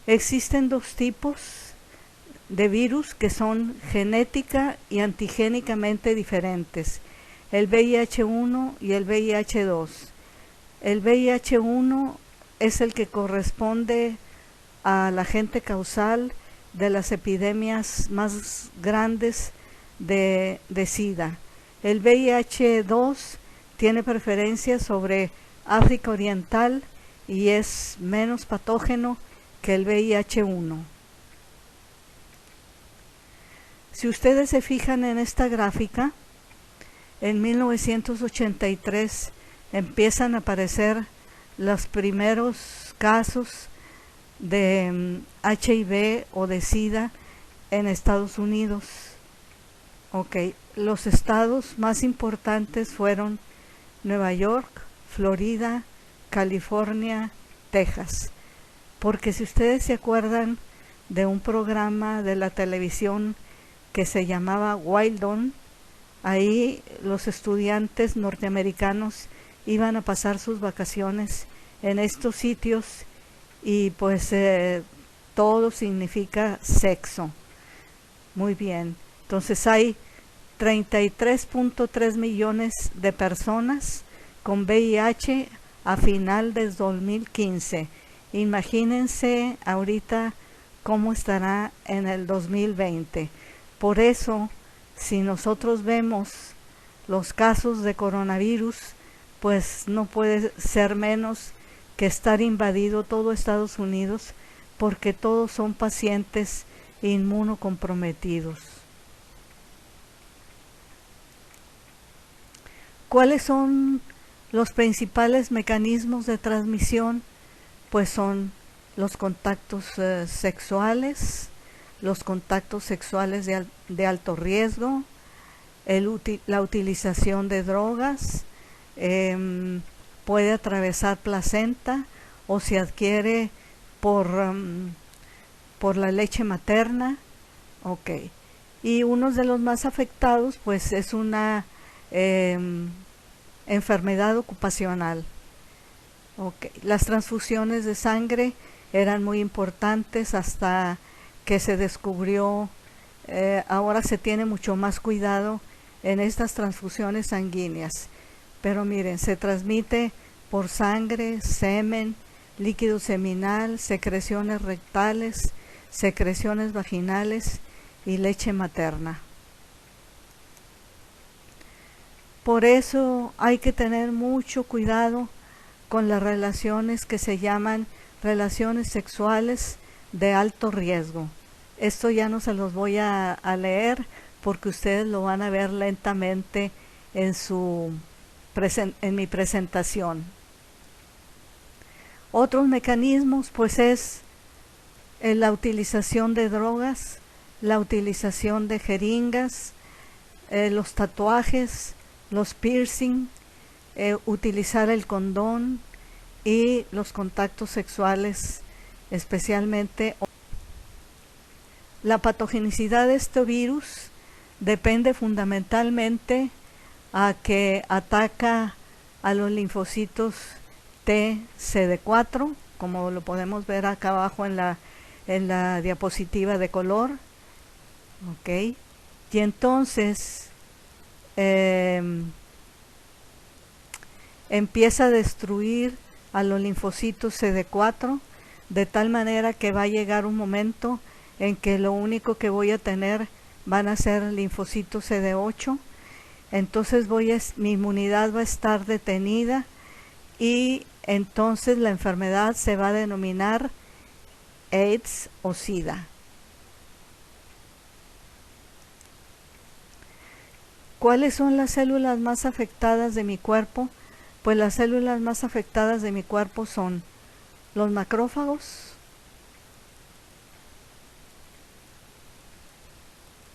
Existen dos tipos de virus que son genética y antigénicamente diferentes, el VIH-1 y el VIH-2. El VIH-1 es el que corresponde al agente causal de las epidemias más grandes de SIDA. El VIH-2 tiene preferencia sobre África Oriental y es menos patógeno que el VIH-1. Si ustedes se fijan en esta gráfica, en 1983 empiezan a aparecer los primeros casos de HIV o de SIDA en Estados Unidos. Los estados más importantes fueron Nueva York, Florida, California, Texas. Porque si ustedes se acuerdan de un programa de la televisión que se llamaba Wild On, ahí los estudiantes norteamericanos iban a pasar sus vacaciones en estos sitios y pues todo significa sexo. Muy bien, entonces hay 33.3 millones de personas con VIH a final del 2015. Imagínense ahorita cómo estará en el 2020. Por eso, si nosotros vemos los casos de coronavirus, pues no puede ser menos que estar invadido todo Estados Unidos, porque todos son pacientes inmunocomprometidos. ¿Cuáles son los principales mecanismos de transmisión? Pues son los contactos sexuales, los contactos sexuales de alto riesgo, la utilización de drogas, puede atravesar placenta o se adquiere por la leche materna. Y uno de los más afectados pues es una enfermedad ocupacional. Las transfusiones de sangre eran muy importantes hasta que se descubrió, ahora se tiene mucho más cuidado en estas transfusiones sanguíneas, pero miren, se transmite por sangre, semen, líquido seminal, secreciones rectales, secreciones vaginales y leche materna. Por eso hay que tener mucho cuidado con las relaciones que se llaman relaciones sexuales de alto riesgo. Esto ya no se los voy a leer porque ustedes lo van a ver lentamente en mi presentación. Otros mecanismos pues es la utilización de drogas, la utilización de jeringas, los tatuajes, los piercing, utilizar el condón y los contactos sexuales, especialmente. La patogenicidad de este virus depende fundamentalmente a que ataca a los linfocitos T CD4, como lo podemos ver acá abajo en la diapositiva de color. Y entonces empieza a destruir a los linfocitos CD4 de tal manera que va a llegar un momento en que lo único que voy a tener van a ser linfocitos CD8. Entonces mi inmunidad va a estar detenida y entonces la enfermedad se va a denominar AIDS o SIDA. ¿Cuáles son las células más afectadas de mi cuerpo? Pues las células más afectadas de mi cuerpo son los macrófagos,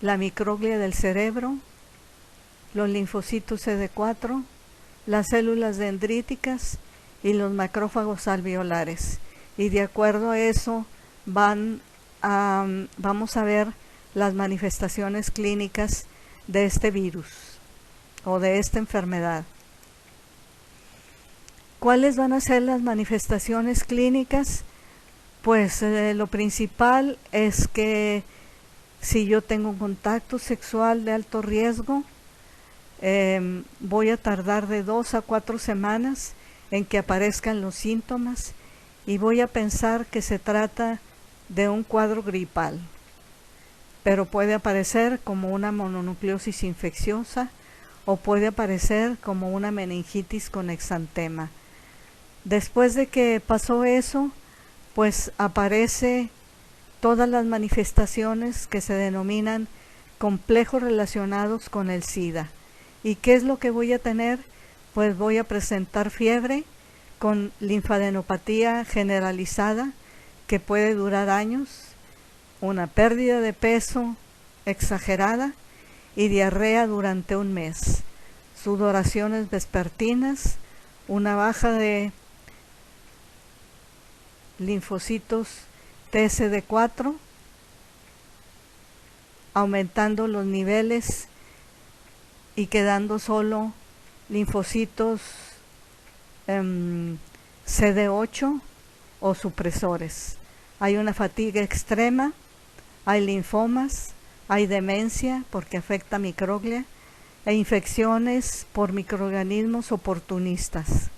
la microglia del cerebro, los linfocitos CD4, las células dendríticas y los macrófagos alveolares. Y de acuerdo a eso vamos a ver las manifestaciones clínicas de este virus o de esta enfermedad. ¿Cuáles van a ser las manifestaciones clínicas? Pues lo principal es que si yo tengo un contacto sexual de alto riesgo, voy a tardar de 2 a 4 semanas en que aparezcan los síntomas y voy a pensar que se trata de un cuadro gripal, pero puede aparecer como una mononucleosis infecciosa o puede aparecer como una meningitis con exantema. Después de que pasó eso, pues aparece todas las manifestaciones que se denominan complejos relacionados con el SIDA. ¿Y qué es lo que voy a tener? Pues voy a presentar fiebre con linfadenopatía generalizada que puede durar años, una pérdida de peso exagerada y diarrea durante un mes, sudoraciones vespertinas, una baja de linfocitos TSD4, aumentando los niveles y quedando solo linfocitos CD8 o supresores. Hay una fatiga extrema, hay linfomas, hay demencia porque afecta microglia e infecciones por microorganismos oportunistas.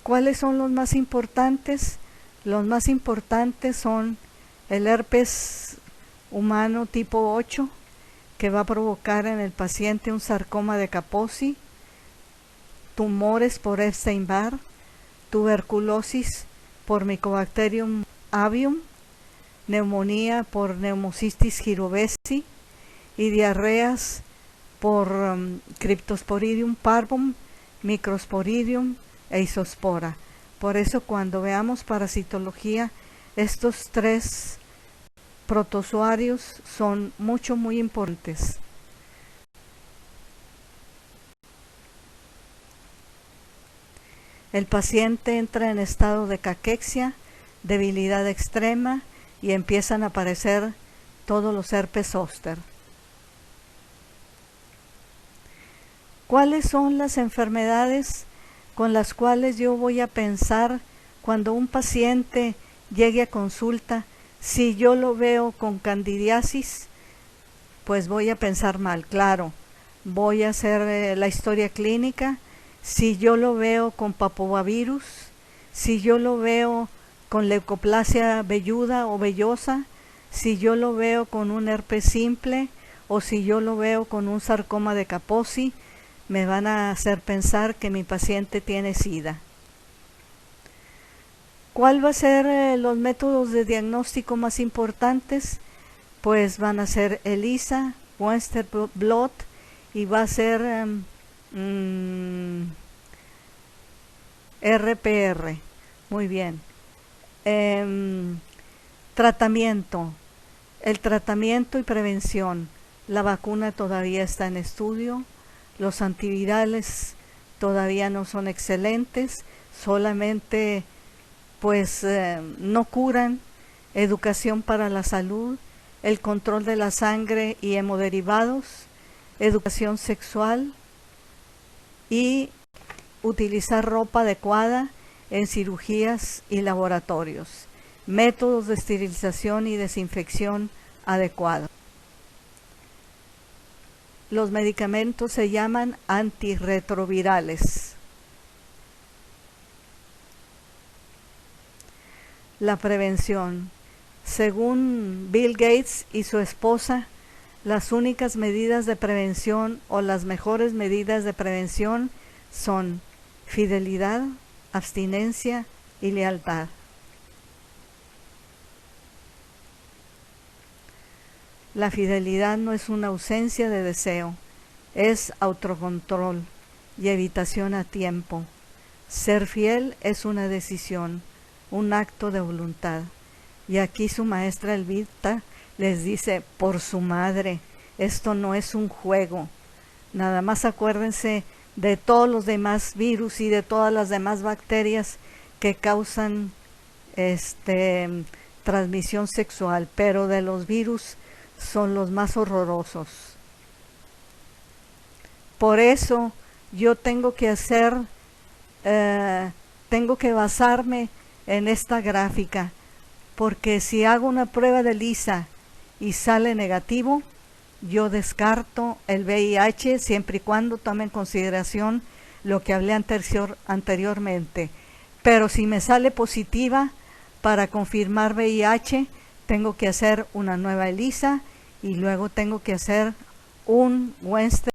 ¿Cuáles son los más importantes? Los más importantes son el herpes humano tipo 8, que va a provocar en el paciente un sarcoma de Kaposi, tumores por Epstein-Barr, tuberculosis por Mycobacterium avium, neumonía por Pneumocystis jirovesi y diarreas por Cryptosporidium parvum, Microsporidium e Isospora. Por eso cuando veamos parasitología, estos 3 protozoarios son muy importantes. El paciente entra en estado de caquexia, debilidad extrema y empiezan a aparecer todos los herpes zóster. ¿Cuáles son las enfermedades con las cuales yo voy a pensar cuando un paciente llegue a consulta? Si yo lo veo con candidiasis, pues voy a pensar mal, claro. Voy a hacer la historia clínica. Si yo lo veo con papovavirus, si yo lo veo con leucoplasia velluda o vellosa, si yo lo veo con un herpes simple o si yo lo veo con un sarcoma de Kaposi, me van a hacer pensar que mi paciente tiene SIDA. ¿Cuál va a ser los métodos de diagnóstico más importantes? Pues van a ser ELISA, Western blot y va a ser RPR. Muy bien. Tratamiento. El tratamiento y prevención. La vacuna todavía está en estudio. Los antivirales todavía no son excelentes. Solamente pues no curan. Educación para la salud, el control de la sangre y hemoderivados, educación sexual y utilizar ropa adecuada en cirugías y laboratorios, métodos de esterilización y desinfección adecuados. Los medicamentos se llaman antirretrovirales. La prevención. Según Bill Gates y su esposa, las únicas medidas de prevención o las mejores medidas de prevención son fidelidad, abstinencia y lealtad. La fidelidad no es una ausencia de deseo, es autocontrol y evitación a tiempo. Ser fiel es una decisión, un acto de voluntad. Y aquí su maestra Elvita les dice, por su madre, esto no es un juego. Nada más acuérdense de todos los demás virus y de todas las demás bacterias que causan transmisión sexual, pero de los virus son los más horrorosos. Por eso yo tengo que hacer tengo que basarme en esta gráfica, porque si hago una prueba de ELISA y sale negativo, yo descarto el VIH siempre y cuando tome en consideración lo que hablé anteriormente. Pero si me sale positiva, para confirmar VIH tengo que hacer una nueva ELISA y luego tengo que hacer un Western